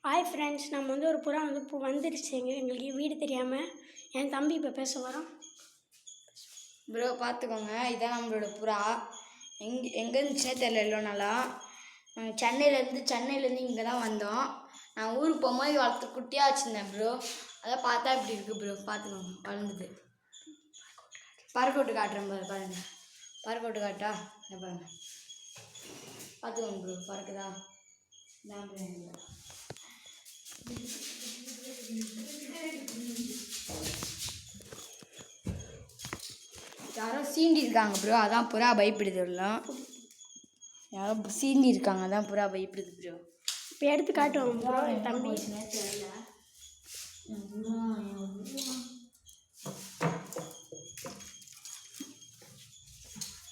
Hi friends, நம்ம வந்து ஒரு புறா வந்து இப்போ வந்துடுச்சு எங்களுக்கு வீடு தெரியாமல். என் தம்பி இப்போ பேச வரோம். ப்ரோ பார்த்துக்கோங்க, இதான் நம்மளோட புறா. எங்கே இருந்துச்சுன்னே தெரியல. எவ்வளோ நாளாக சென்னையிலேருந்து இங்கே தான் வந்தோம். நான் ஊருக்கு போகும்போது வளர்த்து குட்டியாக வச்சுருந்தேன் ப்ரோ. அதான் பார்த்தா இப்படி இருக்குது ப்ரோ. பார்த்துக்கோங்க, வளர்ந்துது. பறக்கோட்டு காட்டுறேன் ப்ரோ, பாருங்கள். பறக்கோட்டு காட்டா என்ன பாருங்கள், பார்த்துக்கோங்க ப்ரோ. பறக்குதா? யாரோ சீண்டி இருக்காங்க ப்ரோ, அதான் புறா பயப்படுது. எல்லாம் யாரோ சீண்டி இருக்காங்க, அதான் புறா பயப்படுது ப்ரோ. இப்போ எடுத்து காட்டுவோம் ப்ரோ. என் தம்பி தெரியல.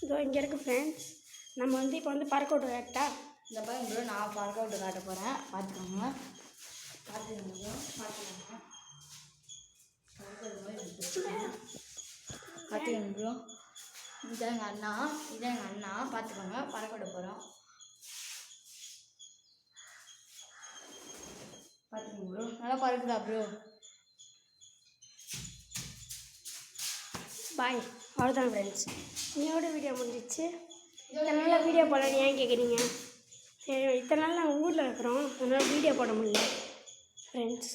இதோ இங்கே இருக்குது ஃப்ரெண்ட்ஸ். நம்ம வந்து இப்போ வந்து பறக்கோட்டு காட்டா இந்த பாருங்க ப்ரோ, நான் பறக்கோட்டு காட்ட போகிறேன். பார்த்துக்கோங்க பார்த்துக்கோங்க பார்த்துக்கோங்க பார்த்துக்கோங்க ப்ரோ. இதான் எங்கள் அண்ணா பார்த்துக்கோங்க. பறக்கோட போகிறோம். பார்த்துக்கோங்க ப்ரோ, நல்லா பறக்குதா ப்ரோ? பாய். அவ்வளோதான் ஃப்ரெண்ட்ஸ், இன்னையோட வீடியோ முடிஞ்சிச்சு. இத்தனை நாள் வீடியோ போடலன்னு ஏன் கேட்குறீங்க? சரி, இத்தனை நாள் நாங்கள் ஊரில் இருக்கிறோம், அதனால் வீடியோ போட முடியல ஃப்ரெண்ட்ஸ்.